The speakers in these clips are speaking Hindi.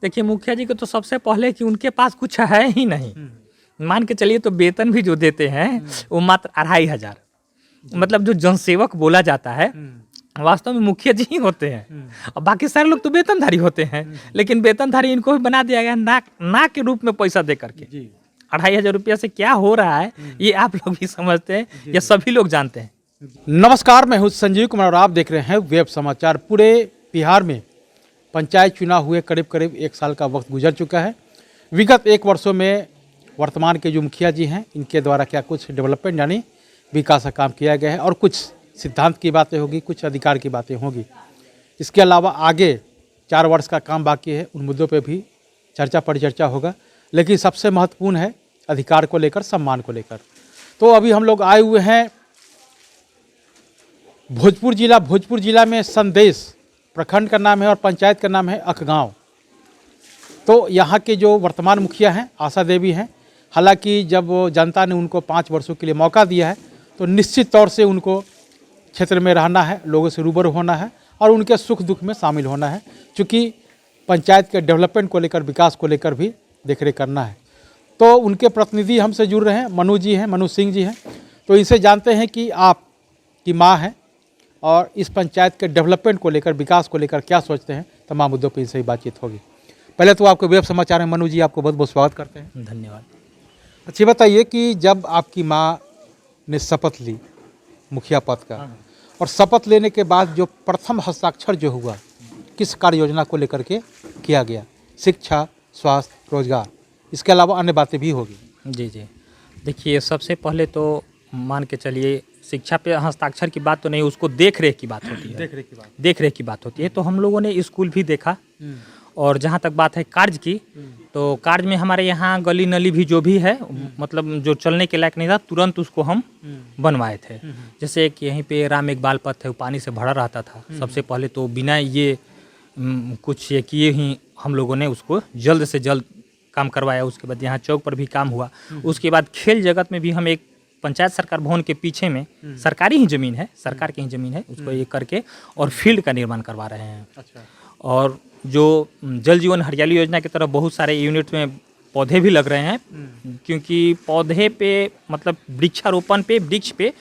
देखिए मुखिया जी को तो सबसे पहले कि उनके पास कुछ है ही नहीं। मान के चलिए तो वेतन भी जो देते हैं वो मात्र 2500। मतलब जो जनसेवक बोला जाता है वास्तव में मुखिया जी ही होते हैं और बाकी सारे लोग तो वेतनधारी होते हैं। लेकिन वेतनधारी इनको भी बना दिया गया ना के रूप में पैसा दे करके। 2500 रुपया से क्या हो रहा है ये आप लोग भी समझते हैं या सभी लोग जानते हैं। नमस्कार, मैं हूं संजीव कुमार और आप देख रहे हैं वेब समाचार। पूरे बिहार में पंचायत चुनाव हुए करीब करीब 1 साल का वक्त गुजर चुका है। विगत 1 वर्षों में वर्तमान के जो मुखिया जी हैं इनके द्वारा क्या कुछ डेवलपमेंट यानी विकास का काम किया गया है और कुछ सिद्धांत की बातें होगी, कुछ अधिकार की बातें होंगी। इसके अलावा आगे 4 वर्ष का काम बाकी है, उन मुद्दों पे भी चर्चा परिचर्चा होगा। लेकिन सबसे महत्वपूर्ण है अधिकार को लेकर, सम्मान को लेकर। तो अभी हम लोग आए हुए हैं भोजपुर जिला में संदेश प्रखंड का नाम है और पंचायत का नाम है अखगांव। तो यहाँ के जो वर्तमान मुखिया हैं आशा देवी हैं। हालांकि जब जनता ने उनको 5 वर्षों के लिए मौका दिया है तो निश्चित तौर से उनको क्षेत्र में रहना है, लोगों से रूबरू होना है और उनके सुख दुख में शामिल होना है। चूँकि पंचायत के डेवलपमेंट को लेकर, विकास को लेकर भी देखरेख करना है। तो उनके प्रतिनिधि हमसे जुड़ रहे हैं, मनु जी हैं, मनु सिंह जी हैं। तो इनसे जानते हैं कि आपकी माँ हैं और इस पंचायत के डेवलपमेंट को लेकर, विकास को लेकर क्या सोचते हैं। तमाम मुद्दों पर इनसे ही बातचीत होगी। पहले तो आपको वेब समाचार में मनु जी आपको बहुत बहुत स्वागत करते हैं। धन्यवाद। अच्छी बताइए कि जब आपकी माँ ने शपथ ली मुखिया पद का और शपथ लेने के बाद जो प्रथम हस्ताक्षर जो हुआ किस कार्य योजना को लेकर के किया गया? शिक्षा, स्वास्थ्य, रोजगार, इसके अलावा अन्य बातें भी होगी। जी देखिए सबसे पहले तो मान के चलिए शिक्षा पे हस्ताक्षर की बात तो नहीं, उसको देख रेख की बात होती है। देख रेख की बात होती है। तो हम लोगों ने स्कूल भी देखा और जहाँ तक बात है कार्य की तो कार्य में हमारे यहाँ गली नली भी जो भी है मतलब जो चलने के लायक नहीं था तुरंत उसको हम बनवाए थे। जैसे कि यहीं पे राम इकबाल पथ है, वो पानी से भरा रहता था। सबसे पहले तो बिना ये कुछ ये किए ही हम लोगों ने उसको जल्द से जल्द काम करवाया। उसके बाद यहाँ चौक पर भी काम हुआ। उसके बाद खेल जगत में भी हम एक पंचायत सरकार भवन के पीछे में सरकारी ही ज़मीन है, सरकार की ही ज़मीन है, उसको ये करके और फील्ड का निर्माण करवा रहे हैं। और जो जल जीवन हरियाली योजना की तरफ बहुत सारे यूनिट में पौधे भी लग रहे हैं। क्योंकि पौधे पे मतलब वृक्षारोपण पे, वृक्ष पे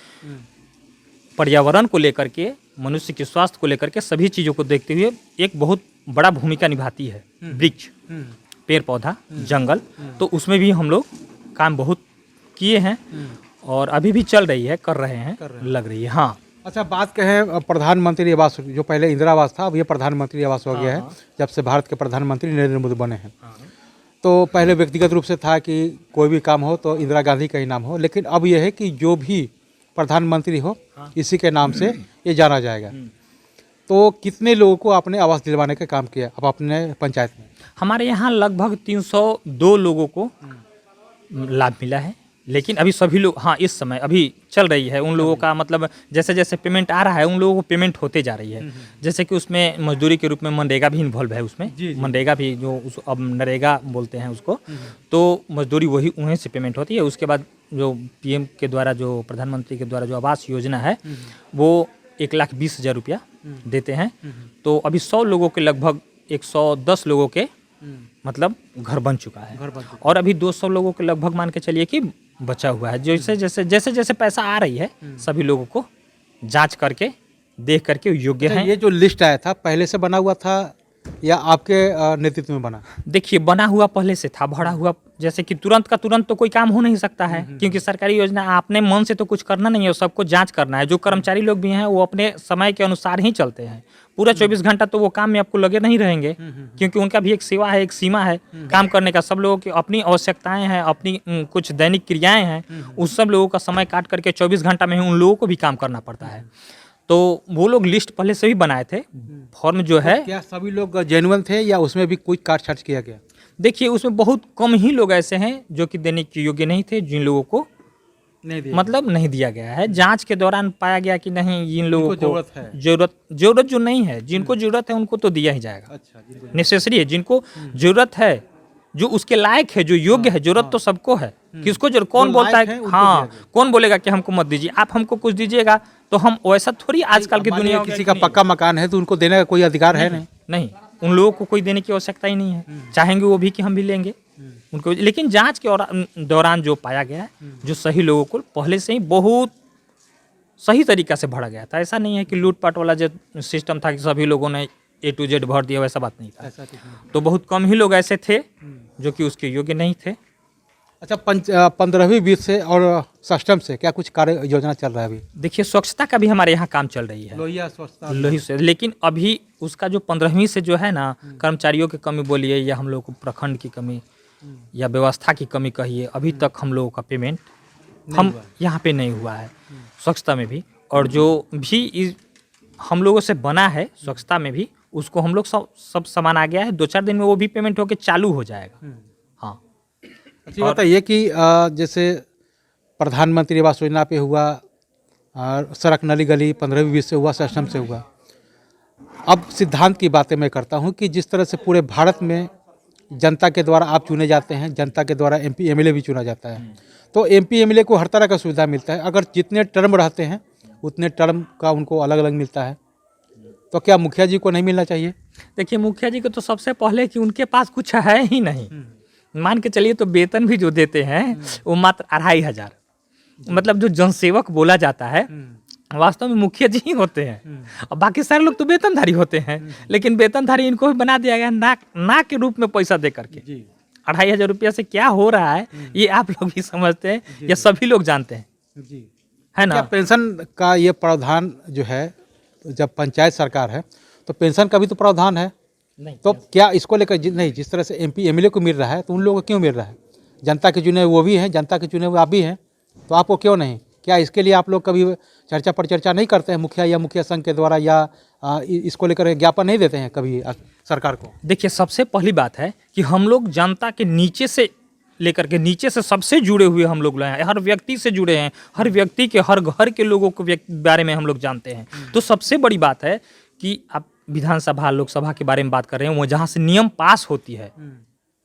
पर्यावरण को लेकर के, मनुष्य के स्वास्थ्य को लेकर के सभी चीज़ों को देखते हुए एक बहुत बड़ा भूमिका निभाती है वृक्ष, पेड़ पौधा, जंगल। तो उसमें भी हम लोग काम बहुत किए हैं और अभी भी चल रही है, कर रहे हैं, लग रही है। हाँ। अच्छा, बात कहें प्रधानमंत्री आवास, जो पहले इंदिरा आवास था अब ये प्रधानमंत्री आवास हो गया है जब से भारत के प्रधानमंत्री नरेंद्र मोदी बने हैं। तो पहले व्यक्तिगत रूप से था कि कोई भी काम हो तो इंदिरा गांधी का ही नाम हो, लेकिन अब यह है कि जो भी प्रधानमंत्री हो इसी के नाम से ये जाना जाएगा। तो कितने लोगों को आपने आवास दिलवाने का काम किया अब अपने पंचायत में? हमारे यहाँ लगभग 302 लोगों को लाभ मिला है। लेकिन अभी सभी लोग, हाँ इस समय अभी चल रही है उन लोगों का, मतलब जैसे जैसे पेमेंट आ रहा है उन लोगों को पेमेंट होते जा रही है। जैसे कि उसमें मजदूरी के रूप में मनरेगा भी इन्वॉल्व है उसमें। मनरेगा भी जो अब नरेगा बोलते हैं उसको, तो मजदूरी वही उन्हीं से पेमेंट होती है। उसके बाद जो पीएम के द्वारा, जो प्रधानमंत्री के द्वारा जो आवास योजना है वो 1,20,000 रुपया देते हैं। तो अभी 100 लोगों के लगभग 110 लोगों के मतलब घर बन चुका है और अभी 200 लोगों के लगभग मान के चलिए कि बचा हुआ है। जैसे जैसे पैसा आ रही है सभी लोगों को जांच करके देख करके योग्य है। ये जो लिस्ट आया था पहले से बना हुआ था या आपके नेतृत्व में बना? देखिए बना हुआ पहले से था, भरा हुआ। जैसे कि तुरंत का तुरंत तो कोई काम हो नहीं सकता है क्योंकि सरकारी योजना आपने मन से तो कुछ करना नहीं है, सबको जांच करना है। जो कर्मचारी लोग भी हैं वो अपने समय के अनुसार ही चलते हैं। पूरा 24 घंटा तो वो काम में आपको लगे नहीं रहेंगे क्योंकि उनका भी एक सेवा है, एक सीमा है काम करने का। सब लोगों की अपनी आवश्यकताएं हैं, अपनी कुछ दैनिक क्रियाएं हैं, उस सब लोगों का समय काट करके 24 घंटा में ही उन लोगों को भी काम करना पड़ता है। तो वो लोग लिस्ट पहले से ही बनाए थे। फॉर्म जो है, क्या सभी लोग जेन्युइन थे या उसमें भी कुछ काट छाट किया गया? देखिए उसमें बहुत कम ही लोग ऐसे हैं जो कि देने के योग्य नहीं थे, जिन लोगों को नहीं दिया गया है। जांच के दौरान पाया गया कि नहीं इन लोगों को जरूरत जो नहीं है, जिनको जरूरत है उनको तो दिया ही जाएगा। नेसेसरी है, जिनको जरूरत है, जो उसके लायक है, जो योग्य है। जरूरत तो सबको है, किसको जरूरत, कौन बोलता है हाँ, कौन बोलेगा कि हमको मत दीजिए, आप हमको कुछ दीजिएगा तो हम वैसा थोड़ी आजकल की दुनिया। किसी का पक्का मकान है तो उनको देने का कोई अधिकार है नहीं? उन लोगों को कोई देने की आवश्यकता ही नहीं है। चाहेंगे वो भी कि हम भी लेंगे उनको, लेकिन जांच के दौरान जो पाया गया है, जो सही लोगों को पहले से ही बहुत सही तरीका से भरा गया था। ऐसा नहीं है कि लूटपाट वाला जो सिस्टम था कि सभी लोगों ने A to Z भर दिया, वैसा बात नहीं था। तो बहुत कम ही लोग ऐसे थे जो कि उसके योग्य नहीं थे। अच्छा, 15वीं 20 से और सष्टम से क्या कुछ कार्य योजना चल रहा है अभी? देखिए, स्वच्छता का भी हमारे यहाँ काम चल रही है लोहिया स्वच्छता लोही से, लेकिन अभी उसका जो 15वीं से जो है ना, कर्मचारियों की कमी बोलिए या हम लोग को प्रखंड की कमी या व्यवस्था की कमी कहिए, अभी तक हम लोगों का पेमेंट हम यहाँ पे नहीं हुआ है स्वच्छता में भी। और जो भी हम लोगों से बना है स्वच्छता में भी, उसको हम लोग सब सामान आ गया है। 2-4 दिन में वो भी पेमेंट होके चालू हो जाएगा। हाँ, अच्छी बात है ये कि जैसे प्रधानमंत्री आवास योजना पे हुआ, सड़क नली गली 15वीं 20 से हुआ, सष्टम से हुआ। अब सिद्धांत की बातें मैं करता हूँ कि जिस तरह से पूरे भारत में जनता के द्वारा आप चुने जाते हैं, जनता के द्वारा MP MLA भी चुना जाता है, तो MP MLA को हर तरह का सुविधा मिलता है। अगर जितने टर्म रहते हैं उतने टर्म का उनको अलग अलग मिलता है। तो क्या मुखिया जी को नहीं मिलना चाहिए? देखिए, मुखिया जी को तो सबसे पहले कि उनके पास कुछ है ही नहीं। मान के चलिए, तो वेतन भी जो देते हैं वो मात्र 2500। मतलब जो जनसेवक बोला जाता है वास्तव में मुखिया जी ही होते हैं, और बाकी सारे लोग तो वेतनधारी होते हैं। लेकिन वेतनधारी इनको भी बना दिया गया ना के रूप में पैसा दे करके। 2500 रुपया से क्या हो रहा है ये आप लोग भी समझते हैं, या सभी लोग जानते हैं, है ना? क्या पेंशन का ये प्रावधान जो है, जब पंचायत सरकार है तो पेंशन का भी तो प्रावधान है नहीं, तो क्या इसको लेकर नहीं, जिस तरह से MP MLA को मिल रहा है तो उन लोगों को क्यों मिल रहा है? जनता के चुने वो भी हैं, जनता के चुने हुए आप भी हैं, तो आपको क्यों नहीं? क्या इसके लिए आप लोग कभी चर्चा पर चर्चा नहीं करते हैं मुखिया या मुखिया संघ के द्वारा, या इसको लेकर ज्ञापन नहीं देते हैं कभी सरकार को? देखिए, सबसे पहली बात है कि हम लोग जनता के नीचे से लेकर के नीचे से सबसे जुड़े हुए हम लोग हैं, हर व्यक्ति से जुड़े हैं, हर व्यक्ति के हर घर के लोगों के बारे में हम लोग जानते हैं। तो सबसे बड़ी बात है कि आप विधानसभा लोकसभा के बारे में बात कर रहे हैं, वो जहाँ से नियम पास होती है,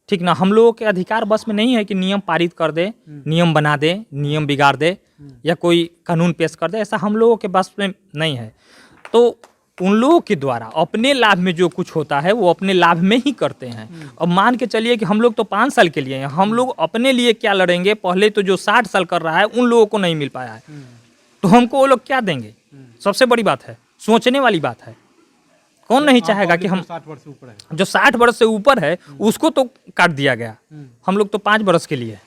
ठीक ना, हम लोगों के अधिकार बस में नहीं है कि नियम पारित कर दे, नियम बना दे, नियम बिगाड़ दे या कोई कानून पेश कर दे, ऐसा हम लोगों के बस में नहीं है। तो उन लोगों के द्वारा अपने लाभ में जो कुछ होता है वो अपने लाभ में ही करते हैं। अब मान के चलिए कि हम लोग तो 5 साल के लिए हैं, हम लोग अपने लिए क्या लड़ेंगे? पहले तो जो 60 साल कर रहा है उन लोगों को नहीं मिल पाया है, तो हमको वो लोग क्या देंगे? सबसे बड़ी बात है, सोचने वाली बात है। कौन नहीं चाहेगा कि हम 60 वर्ष से ऊपर है, जो 60 वर्ष से ऊपर है उसको तो काट दिया गया, हम लोग तो 5 वर्ष के लिए।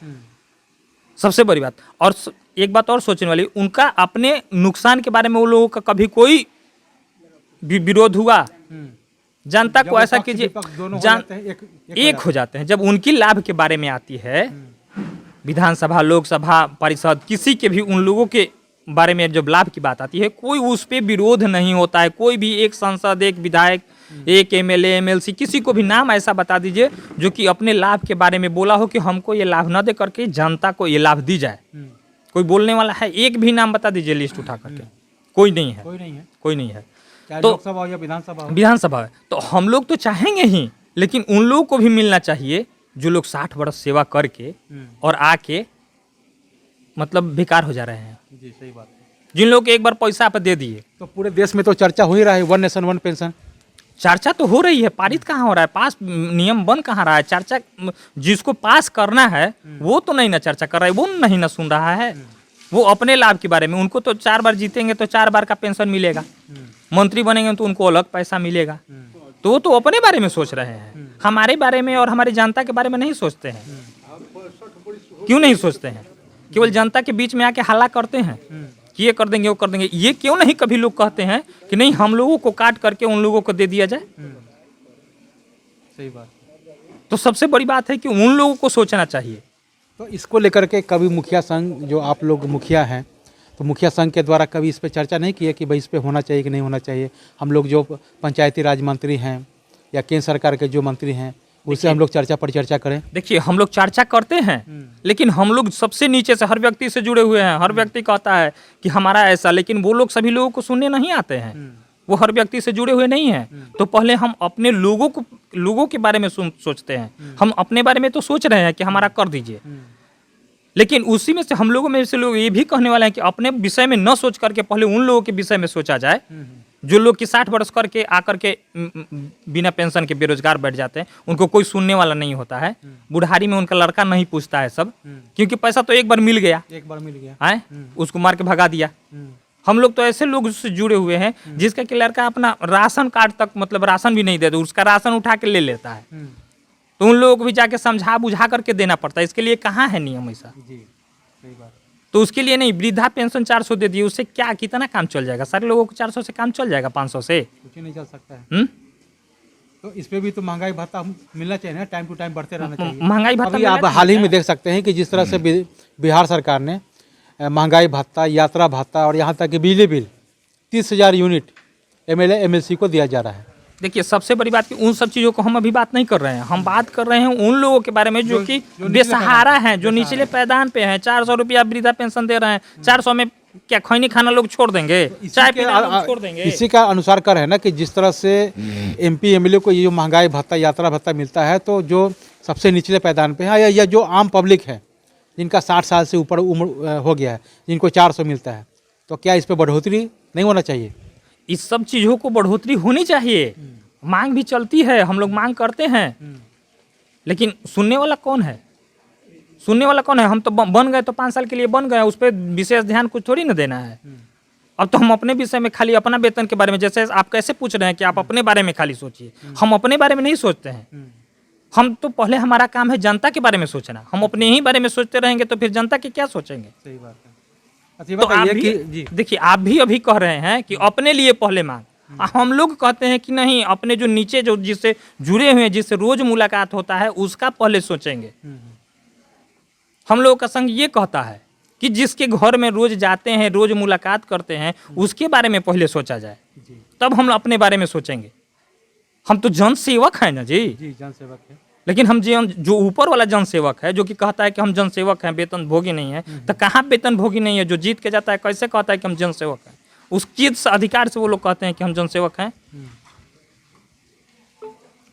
सबसे बड़ी बात, और एक बात और सोचने वाली, उनका अपने नुकसान के बारे में वो लोगों का कभी कोई विरोध हुआ? जनता को ऐसा कीजिए, एक हो जाते हैं। जब उनकी लाभ के बारे में आती है, विधानसभा लोकसभा परिषद किसी के भी उन लोगों के बारे में जब लाभ की बात आती है, कोई उस पर विरोध नहीं होता है। कोई भी एक सांसद, एक विधायक, एक MLA MLC, किसी को भी नाम ऐसा बता दीजिए जो कि अपने लाभ के बारे में बोला हो कि हमको ये लाभ न दे करके जनता को ये लाभ दी जाए। कोई बोलने वाला है? एक भी नाम बता दीजिए लिस्ट उठा करके। कोई नहीं है, कोई नहीं है। तो लोकसभा हो या विधानसभा है, तो हम लोग तो चाहेंगे ही, लेकिन उन लोगों को भी मिलना चाहिए जो लोग 60 वर्ष सेवा करके और आके मतलब बेकार हो जा रहे हैं। जी, सही बात है। जिन लोग एक बार पैसा आप दे दिए, तो पूरे देश में तो चर्चा हो ही रहा है, 1 नेशन 1 पेंशन। चर्चा तो हो रही है, पारित कहाँ हो रहा है? पास नियम बन कहाँ रहा है? चर्चा जिसको पास करना है वो तो नहीं ना चर्चा कर रहा है, वो नहीं ना सुन रहा है। वो अपने लाभ के बारे में, उनको तो 4 बार जीतेंगे तो 4 बार का पेंशन मिलेगा, मंत्री बनेंगे तो उनको अलग पैसा मिलेगा। तो वो तो अपने बारे में सोच रहे हैं, हमारे बारे में और हमारी जनता के बारे में नहीं सोचते हैं। क्यों नहीं सोचते हैं? केवल जनता के बीच में आके हल्ला करते हैं कि ये कर देंगे, वो कर देंगे। ये क्यों नहीं कभी लोग कहते हैं कि नहीं, हम लोगों को काट करके उन लोगों को दे दिया जाए? सही बात। तो सबसे बड़ी बात है कि उन लोगों को सोचना चाहिए। तो इसको लेकर के कभी मुखिया संघ, जो आप लोग मुखिया हैं, तो मुखिया संघ के द्वारा कभी इस पे चर्चा नहीं की है कि भाई इस पे होना चाहिए कि नहीं होना चाहिए? हम लोग जो पंचायती राज मंत्री हैं या केंद्र सरकार के जो मंत्री हैं, उससे हम लोग चर्चा पर चर्चा करें। देखिए, हम लोग चर्चा करते हैं, लेकिन हम लोग सबसे नीचे से हर व्यक्ति से जुड़े हुए हैं। हर व्यक्ति कहता है कि हमारा ऐसा, लेकिन वो लोग सभी लोगों को सुनने नहीं आते हैं। वो हर व्यक्ति से जुड़े हुए नहीं हैं। तो पहले हम अपने लोगों के बारे में सोचते हैं। हम अपने बारे में तो सोच रहे हैं कि हमारा कर दीजिए, लेकिन उसी में से हम लोगों में से लोग ये भी कहने वाले हैं कि अपने विषय में न सोच करके पहले उन लोगों के विषय में सोचा जाए जो लोग कि 60 वर्ष करके आकर के बिना पेंशन के बेरोजगार बैठ जाते हैं, उनको कोई सुनने वाला नहीं होता है। बुढ़ारी में उनका लड़का नहीं पूछता है सब, क्योंकि पैसा तो एक बार मिल गया है, उसको मार के भगा दिया। हम लोग तो ऐसे लोग से जुड़े हुए हैं जिसका कि लड़का अपना राशन कार्ड तक, मतलब राशन भी नहीं देता, उसका राशन उठा के ले लेता है। तो उन लोगों को भी जाके समझा बुझा करके देना पड़ता है। इसके लिए कहाँ है नियम ऐसा? तो उसके लिए नहीं, वृद्धा पेंशन 400 दे दिए, उससे क्या कितना काम चल जाएगा? सारे लोगों को 400 से काम चल जाएगा? 500 से कुछ नहीं चल सकता है। तो इस पे भी तो महंगाई भत्ता मिलना चाहिए ना, टाइम टू टाइम बढ़ते रहना चाहिए। महंगाई भत्ता अभी आप हाल ही में देख सकते हैं कि जिस तरह से बिहार सरकार ने महंगाई भत्ता, यात्रा भत्ता और यहाँ तक कि बिजली बिल 30,000 यूनिट MLA MLC को दिया जा रहा है। देखिए, सबसे बड़ी बात कि उन सब चीज़ों को हम अभी बात नहीं कर रहे हैं। हम बात कर रहे हैं उन लोगों के बारे में जो कि बेसहारा हैं, जो निचले पैदान पे हैं। 400 रुपया वृद्धा पेंशन दे रहे हैं। 400 में क्या खैनी खाना लोग छोड़ देंगे? चाय पीना लोग छोड़ देंगे? इसी का अनुसार कर है ना कि जिस तरह से MP MLA को ये जो महंगाई भत्ता, यात्रा भत्ता मिलता है, तो जो सबसे निचले पैदान पे है या जो आम पब्लिक है, जिनका 60 साल से ऊपर उम्र हो गया है, जिनको 400 मिलता है, तो क्या इस पर बढ़ोतरी नहीं होना चाहिए? इस सब चीज़ों को बढ़ोतरी होनी चाहिए। मांग भी चलती है, हम लोग मांग करते हैं, लेकिन सुनने वाला कौन है? सुनने वाला कौन है? हम तो बन गए तो 5 साल के लिए बन गए, उस पर विशेष ध्यान कुछ थोड़ी ना देना है। अब तो हम अपने विषय में खाली अपना वेतन के बारे में, जैसे आप कैसे पूछ रहे हैं कि आप अपने बारे में खाली सोचिए, हम अपने बारे में नहीं सोचते हैं। हम तो पहले हमारा काम है जनता के बारे में सोचना। हम अपने ही बारे में सोचते रहेंगे तो फिर जनता के क्या सोचेंगे? सही बात है। तो आप भी देखिए, आप भी अभी कह रहे हैं कि अपने लिए पहले मांग, हम लोग कहते हैं कि नहीं, अपने जो नीचे जो जिससे जुड़े हुए हैं, जिससे रोज मुलाकात होता है, उसका पहले सोचेंगे। हम लोगों का संघ ये कहता है कि जिसके घर में रोज जाते हैं, रोज मुलाकात करते हैं, उसके बारे में पहले सोचा जाए, तब हम अपने बारे में सोचेंगे। हम तो जनसेवक हैं ना जी, जनसेवक है। लेकिन हम जो ऊपर वाला जनसेवक है, जो कि कहता है कि हम जनसेवक हैं, वेतन भोगी नहीं है, तो कहाँ वेतन भोगी नहीं है? जो जीत के जाता है कैसे कहता है कि हम जनसेवक हैं? उस किस अधिकार से वो लोग कहते हैं कि हम जनसेवक हैं?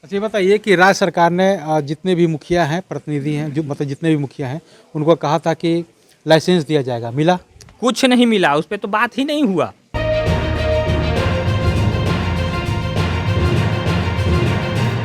अच्छा, ये बताइए कि राज्य सरकार ने जितने भी मुखिया हैं, प्रतिनिधि हैं, जो मतलब जितने भी मुखिया हैं, उनको कहा था कि लाइसेंस दिया जाएगा, मिला? कुछ नहीं मिला, उस पर तो बात ही नहीं हुआ।